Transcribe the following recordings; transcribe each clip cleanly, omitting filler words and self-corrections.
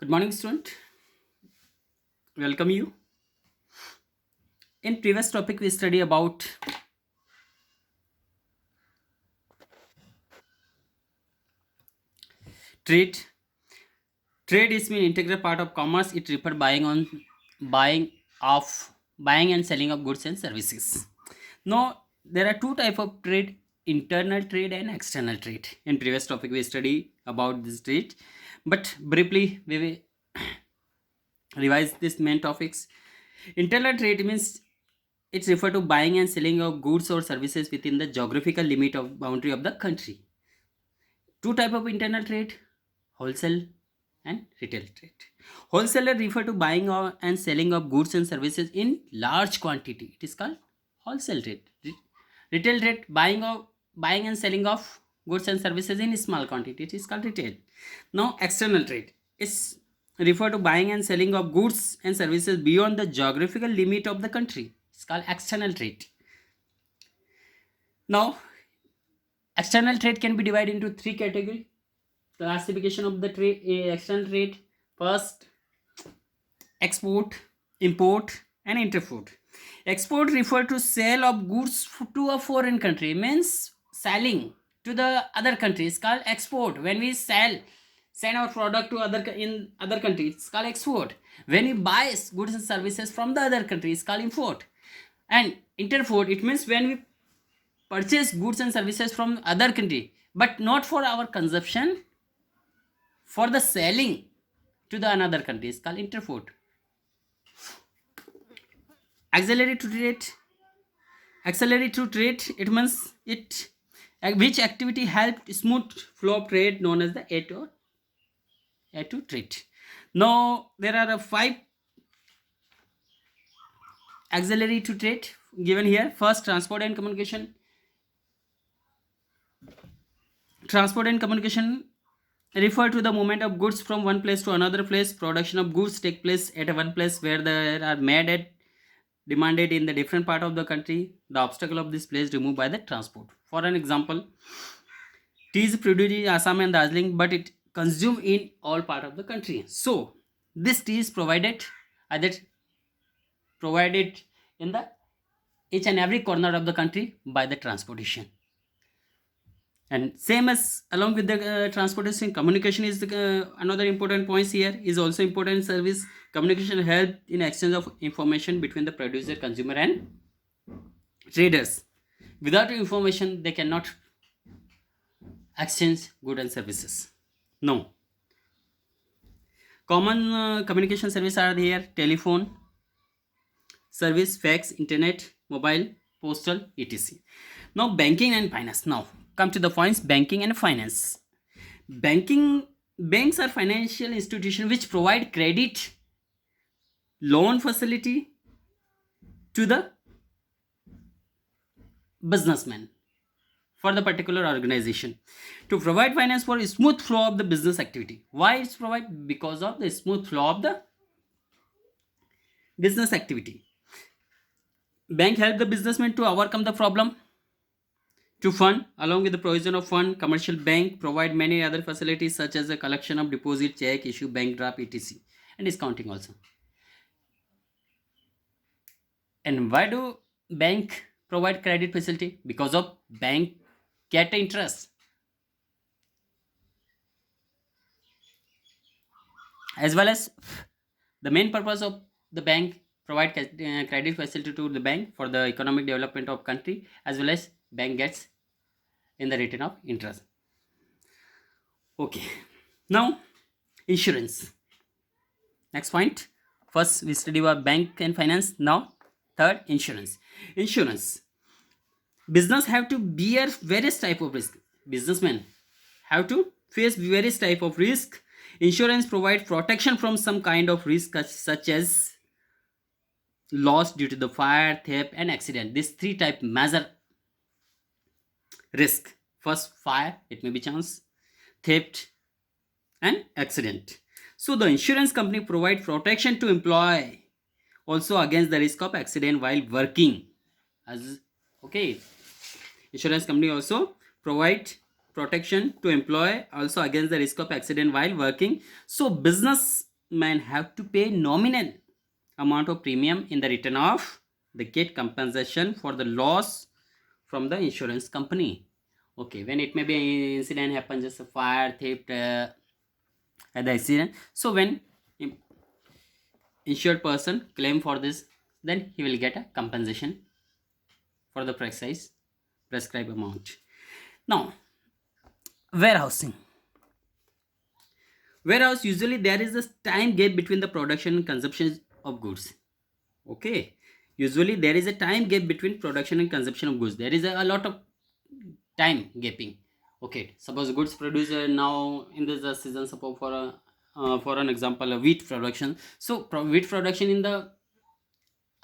Good morning, student. Welcome you. In previous topic, we study about trade. Trade is an integral part of commerce. It refers buying of buying and selling of goods and services. Now, there are two type of trade: internal trade and external trade. In previous topic, we study about this trade, but briefly we will revise these main topics. Internal trade means it's referred to buying and selling of goods or services within the geographical limit of boundary of the country. Two type of internal trade: wholesale and retail trade. Wholesaler refer to buying and selling of goods and services in large quantity. It is called wholesale trade. Retail trade, buying and selling of goods and services in small quantity. It is called retail. Now external trade is refer to buying and selling of goods and services beyond the geographical limit of the country. It's called external trade. Now external trade can be divided into three categories. Classification of the trade: external trade. First, export, import, and interport. Export refer to sale of goods to a foreign country, means selling to the other country is called export. When we send our product to in other countries, it's called export. When we buy goods and services from the other country, it's called import. And interport, it means when we purchase goods and services from other country, but not for our consumption, for the selling to the another country, is called interport. Auxiliary to trade. Auxiliary to trade, it means it which activity helped smooth flow of trade, known as the A to trade. Now there are five auxiliary to trade given here. First, transport and communication. Transport and communication refer to the movement of goods from one place to another place. Production of goods take place at one place where they are made at demanded in the different part of the country. The obstacle of this place removed by the transport. For an example, tea is produced in Assam and Darjeeling, but it consumed in all part of the country. So this tea is either provided in the each and every corner of the country by the transportation. And same as along with the transportation, communication is another important points here, is also important service. Communication help in exchange of information between the producer, consumer, and traders. Without information, they cannot exchange goods and services. No. Common communication service are here: telephone service, fax, internet, mobile, postal, etc. Now banking and finance. Now come to the points: banking and finance. Banking Banks are financial institutions which provide credit, loan facility to the businessman for the particular organization to provide finance for a smooth flow of the business activity. Why it's provide? Because of the smooth flow of the business activity. Bank help the businessman to overcome the problem, to fund. Along with the provision of fund, commercial bank provide many other facilities such as the collection of deposit, check, issue bank draft, etc., and discounting also. And why do bank provide credit facility? Because of bank get interest, as well as the main purpose of the bank provide credit facility to the bank for the economic development of country, as well as bank gets in the return of interest. Okay. Now insurance. Next point. First we study about bank and finance. Now third, insurance. Insurance. Business have to bear various type of risk. Businessmen have to face various type of risk. Insurance provide protection from some kind of risk such as loss due to the fire, theft, and accident. These three type measure risk. First, fire, it may be chance, theft, and accident. So the insurance company provide protection to employee also against the risk of accident while working. As okay, insurance company also provide protection to employee also against the risk of accident while working. So business man have to pay nominal amount of premium in the return of they get compensation for the loss from the insurance company. Okay, when it may be an incident happens, just a fire, theft, at the accident. So when insured person claim for this, then he will get a compensation for the precise prescribed amount. Now, warehousing. Warehouse, usually there is a time gap between the production and consumption of goods. Okay, usually there is a time gap between production and consumption of goods. There is a lot of time gapping. Okay, suppose goods produced now in this season, suppose for an example, a wheat production. So wheat production in the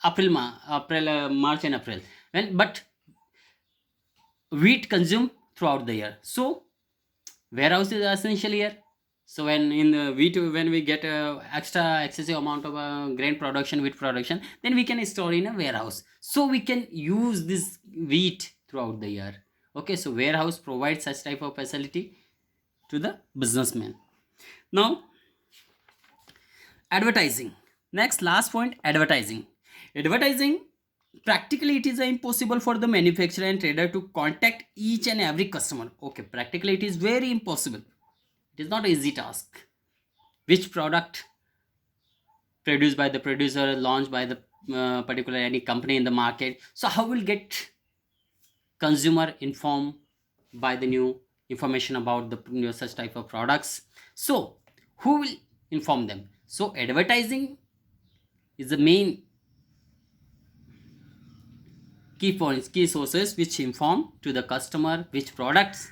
April, March and April, when but wheat consumed throughout the year. So warehouse is essential here. So when in the wheat, when we get extra excessive amount of grain production, wheat production, then we can store in a warehouse. So we can use this wheat throughout the year. Okay, so warehouse provides such type of facility to the businessman. Now, advertising. Next, last point, advertising. Advertising, practically it is impossible for the manufacturer and trader to contact each and every customer. Okay, practically it is very impossible. It is not an easy task. Which product produced by the producer, launched by the particular any company in the market. So how will get consumer informed by the new information about the such type of products? So who will inform them? So advertising is the main key points, key sources which inform to the customer which products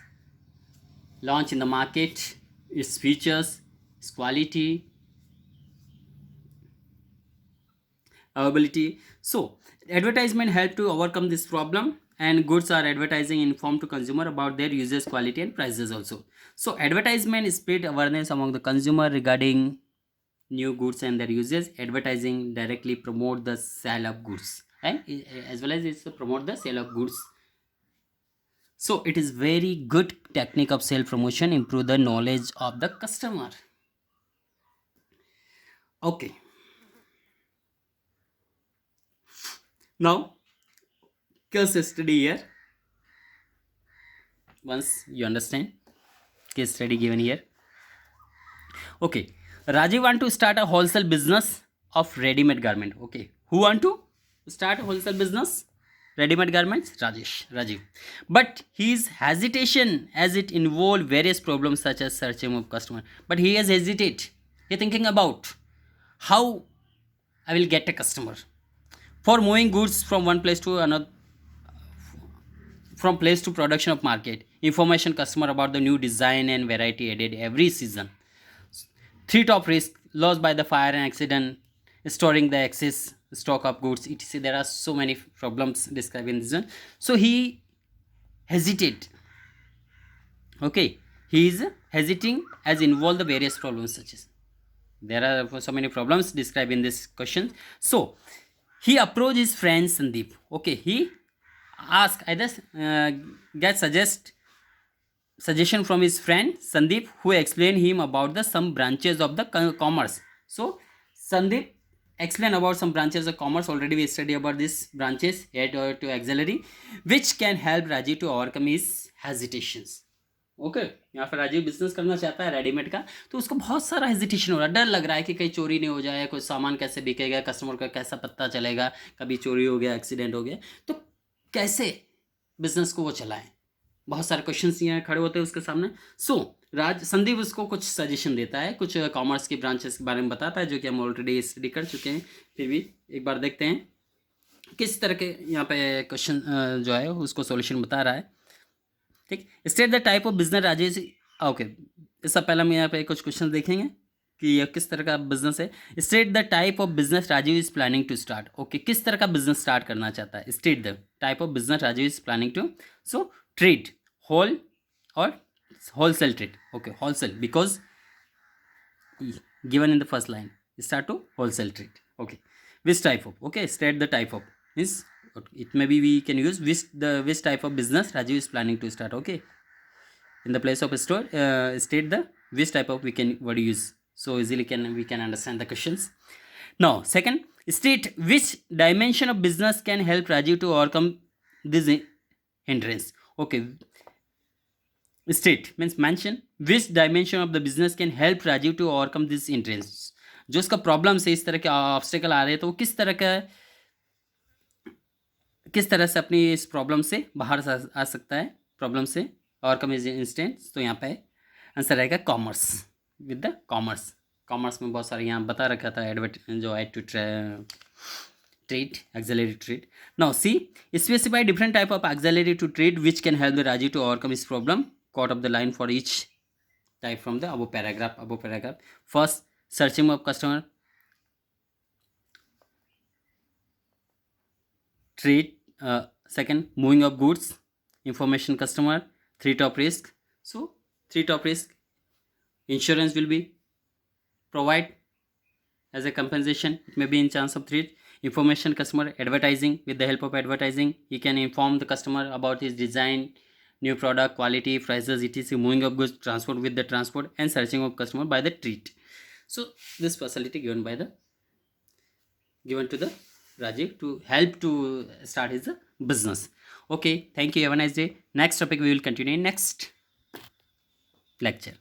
launch in the market, its features, its quality, availability. So advertisement help to overcome this problem, and goods are advertising inform to consumer about their users, quality and prices also. So advertisement spread awareness among the consumer regarding new goods and their uses. Advertising directly promote the sale of goods, and as well as it's to promote the sale of goods. So it is very good technique of self promotion, improve the knowledge of the customer. Okay, now case study here. Once you understand, case study given here. Okay, Rajiv want to start a wholesale business of ready-made garment. Okay, who want to start a wholesale business ready-made garments? Rajiv. But his hesitation as it involved various problems such as searching of customer. But he has hesitate. He thinking about how I will get a customer for moving goods from one place to another, from place to production of market, information customer about the new design and variety added every season. Three top risk: loss by the fire and accident, storing the excess stock of goods, etc. There are so many problems described in this one. So he hesitate. Okay, he is hesitating as involve the various problems such as there are so many problems described in this question. So he approached his friend Sandeep. Okay, he ask either get suggestion from his friend Sandeep, who explained him about the some branches of the commerce. So Sandeep explain about some branches of commerce. Already we study about these branches head or to auxiliary, which can help Rajiv to overcome his hesitations. Okay यहाँ पर Rajiv business करना चाहता है readymade का, तो उसको बहुत सारा हेजिटेशन हो रहा है, डर लग रहा है कि कहीं चोरी नहीं हो जाए, कोई सामान कैसे बिकेगा, कस्टमर का कैसा पता चलेगा, कभी चोरी हो गया, एक्सीडेंट हो गया, तो कैसे बिजनेस को वो चलाएं, बहुत सारे क्वेश्चंस यहाँ खड़े होते हैं उसके सामने. सो संदीप उसको कुछ सजेशन देता है, कुछ कॉमर्स की ब्रांचेस के बारे में बताता है, जो कि हम ऑलरेडी स्टडी कर चुके हैं. फिर भी एक बार देखते हैं किस तरह के यहाँ पे क्वेश्चन जो है उसको सॉल्यूशन बता रहा है. ठीक, state the type of business Rajesh. Okay, इससे पहले हम यहाँ पे कुछ क्वेश्चन देखेंगे कि यह किस तरह का बिजनेस है. State the type of business Rajiv is planning to start. Okay, किस तरह का बिजनेस स्टार्ट करना चाहता है. State the type of business Rajiv is planning to. So trade, whole और wholesale trade. Okay, wholesale because given in the first line, start to wholesale trade. Okay, which type of, okay, state the type of means it maybe we can use which type of business Rajiv is planning to start. Okay, in the place of store, state the which type of we can what use. So easily we can understand the questions. Now second, state which dimension of business can help Rajiv to overcome this hindrance. Okay, state means mention which dimension of the business can help Rajiv to overcome this hindrance. जो उसका problem है, इस तरह के obstacle आ रहे हैं, तो वो किस तरह से अपनी इस प्रॉब्लम से बाहर आ सकता है, प्रॉब्लम से ओवरकम इज इंस्टेंस. तो यहाँ पे आंसर रहेगा commerce, with the commerce. Commerce में बहुत सारे यहाँ बता रखा था जो aid to trade, auxiliary trade. Now see, specify different type of auxiliary to trade which can help the Raji to overcome his problem. Quote of the line for each type from the above paragraph. First, searching of customer. Trade. Second, moving of goods. Information customer. 3 top risk. So 3 top risk. Insurance will be provide as a compensation. It may be in chance of threat. Information customer. Advertising. With the help of advertising, he can inform the customer about his design, new product, quality, prices, etc. Moving of goods, transport with the transport, and searching of customer by the treat. So this facility given to the Rajiv to help to start his business. Okay, thank you. Have a nice day. Next topic we will continue in next lecture.